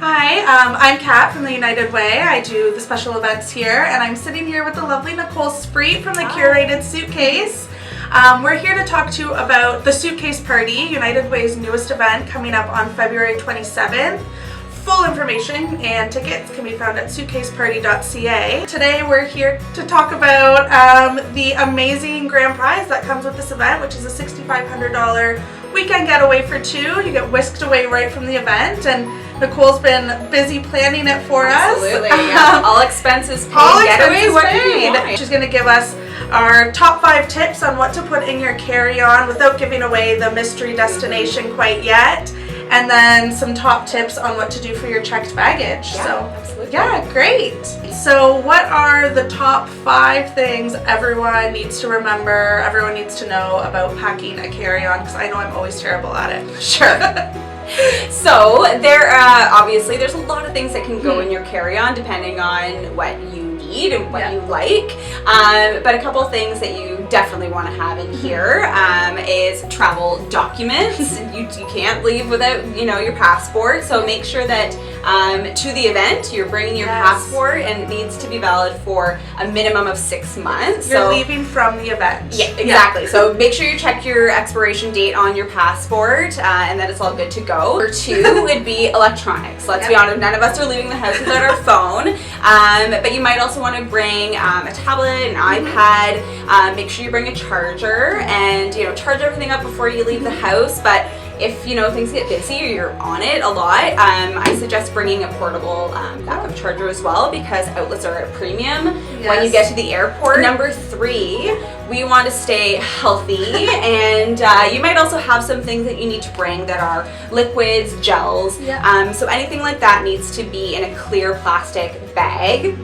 Hi, I'm Kat from the United Way. I do the special events here, and I'm sitting here with the lovely Nicole Spriet from the Curated Suitcase. We're here to talk to you about the Suitcase Party, United Way's newest event coming up on February 27th. Full information and tickets can be found at suitcaseparty.ca. Today we're here to talk about the amazing grand prize that comes with this event, which is a $6,500 weekend getaway for two. You get whisked away right from the event, and Nicole's been busy planning it for us. Absolutely, yeah. All expenses paid. Getaway, what do you want? She's going to give us our top 5 tips on what to put in your carry-on without giving away the mystery destination quite yet. And then some top tips on what to do for your checked baggage. Yeah, so, absolutely. Yeah, great. So what are the top 5 things everyone needs to remember, everyone needs to know about packing a carry-on? Because I know I'm always terrible at it. Sure. So obviously there's a lot of things that can go in your carry-on depending on what you need and what you like. But a couple of things that you definitely want to have in here is travel documents. You can't leave without, your passport. So make sure that to the event you're bringing your passport, and it needs to be valid for a minimum of 6 months. You're leaving from the event. Yeah, exactly. Yeah. So make sure you check your expiration date on your passport and that it's all good to go. Number 2 would be electronics. Let's be honest, none of us are leaving the house without our phone. But you might also want to bring a tablet, an iPad. Make sure you bring a charger and charge everything up before you leave the house. But if things get busy or you're on it a lot, I suggest bringing a portable backup charger as well, because outlets are at a premium when you get to the airport. Number 3, we want to stay healthy, and you might also have some things that you need to bring that are liquids, gels. So anything like that needs to be in a clear plastic bag.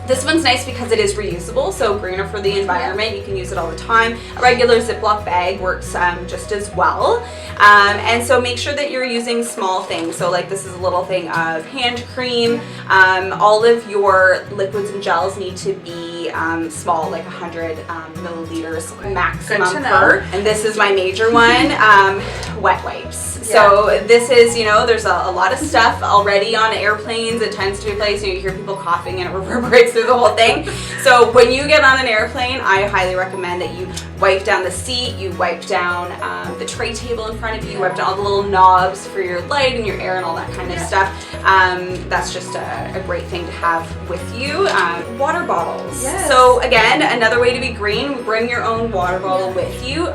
This one's nice because it is reusable, so greener for the environment. You can use it all the time. A regular Ziploc bag works just as well. And so make sure that you're using small things. So like this is a little thing of hand cream. All of your liquids and gels need to be small, like 100 milliliters maximum per. And this is my major one, wet wipes. So this is, there's a lot of stuff already on airplanes. It tends to be a place, you hear people coughing and it reverberates through the whole thing. So when you get on an airplane, I highly recommend that you wipe down the seat, you wipe down the tray table in front of you, wipe down all the little knobs for your light and your air and all that kind of stuff. That's just a great thing to have with you. Water bottles. So again, another way to be green, bring your own water bottle with you.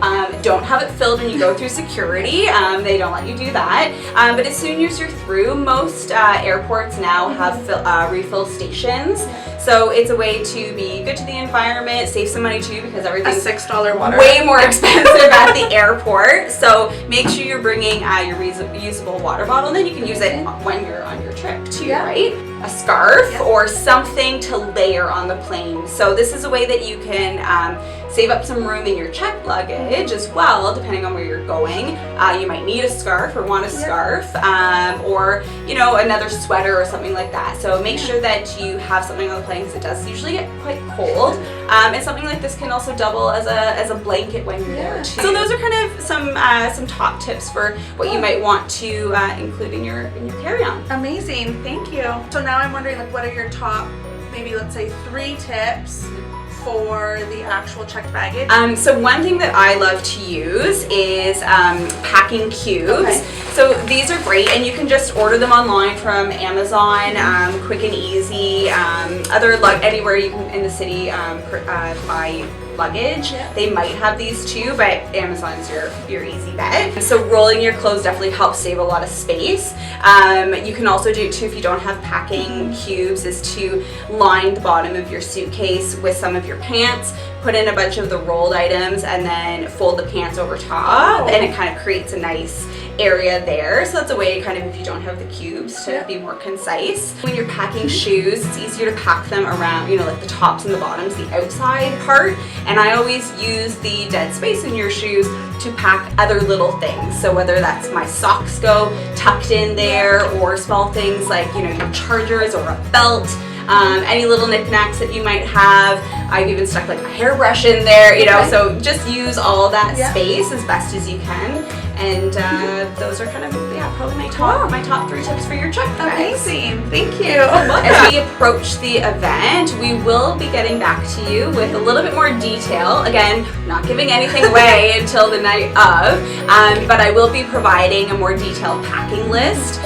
Don't have it filled when you go through security. They don't let you do that. But as soon as you're through, most airports now have refill stations. So it's a way to be good to the environment, save some money too, because everything's $6 water. Way more expensive at the airport. So make sure you're bringing your reusable water bottle, and then you can use it when you're on your trip too, right? A scarf or something to layer on the plane. So this is a way that you can save up some room in your checked luggage as well, depending on where you're going. You might need a scarf or want a scarf, or another sweater or something like that. So make sure that you have something on the plane, because it does usually get quite cold. And something like this can also double as a blanket when you're there too. So those are kind of some top tips for what you might want to include in your carry-on. Amazing, thank you. So now I'm wondering, what are your top, maybe let's say 3 tips for the actual checked baggage? So one thing that I love to use is packing cubes. So these are great, and you can just order them online from Amazon, quick and easy. Anywhere you can in the city buy luggage. They might have these too, but Amazon's your easy bet. So rolling your clothes definitely helps save a lot of space. You can also do it too, if you don't have packing cubes, is to line the bottom of your suitcase with some of your pants, put in a bunch of the rolled items, and then fold the pants over top, and it kind of creates a nice area there. So that's a way, kind of, if you don't have the cubes, to be more concise. When you're packing shoes, it's easier to pack them around, like the tops and the bottoms, the outside part. And I always use the dead space in your shoes to pack other little things. So whether that's my socks go tucked in there, or small things like, your chargers or a belt, any little knickknacks that you might have. I've even stuck like a hairbrush in there, so just use all that space as best as you can. And those are kind of, probably my top 3 tips for your trip. Amazing. Thank you. As we approach the event, we will be getting back to you with a little bit more detail. Again, not giving anything away until the night of, but I will be providing a more detailed packing list,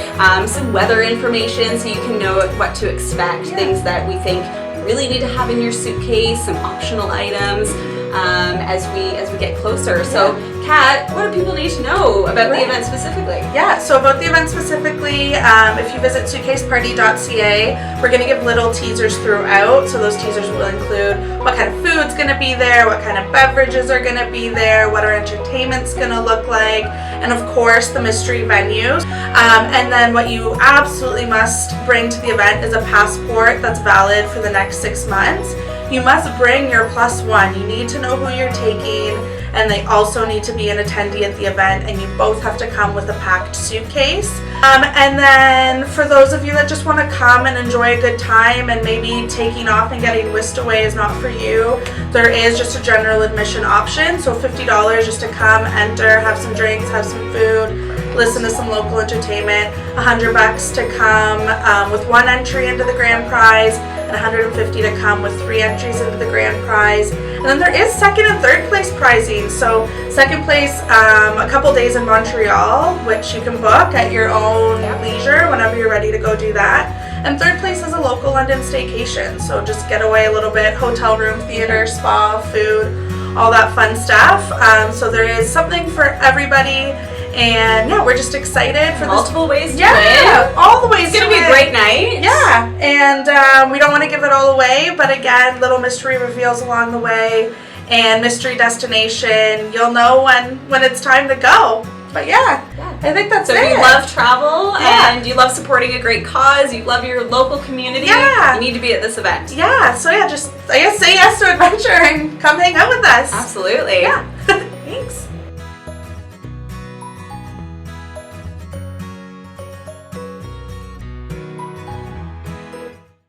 some weather information so you can know what to expect, things that we think really need to have in your suitcase, some optional items as we get closer. So, Kat, what do people need to know about the event specifically? Yeah, so about the event specifically, if you visit suitcaseparty.ca, we're going to give little teasers throughout. So those teasers will include what kind of food's going to be there, what kind of beverages are going to be there, what our entertainment's going to look like, and of course the mystery venues. And then what you absolutely must bring to the event is a passport that's valid for the next 6 months. You must bring your +1. You need to know who you're taking, and they also need to be an attendee at the event, and you both have to come with a packed suitcase. And then for those of you that just want to come and enjoy a good time and maybe taking off and getting whisked away is not for you, there is just a general admission option. So $50 just to come, enter, have some drinks, have some food, listen to some local entertainment, $100 to come with 1 entry into the grand prize, and $150 to come with 3 entries into the grand prize. And then there is second and third place prizing. So second place, a couple days in Montreal, which you can book at your own leisure whenever you're ready to go do that. And third place is a local London staycation. So just get away a little bit, hotel room, theater, spa, food, all that fun stuff. So there is something for everybody. And yeah, we're just excited for multiple ways to win. All the ways. It's gonna be a great night. Yeah, and we don't want to give it all away, but again, little mystery reveals along the way, and mystery destination. You'll know when it's time to go. But yeah, I think that's it. So if you love travel and you love supporting a great cause, you love your local community, you need to be at this event. Yeah, so just I guess say yes to adventure and come hang out with us. Absolutely. Yeah.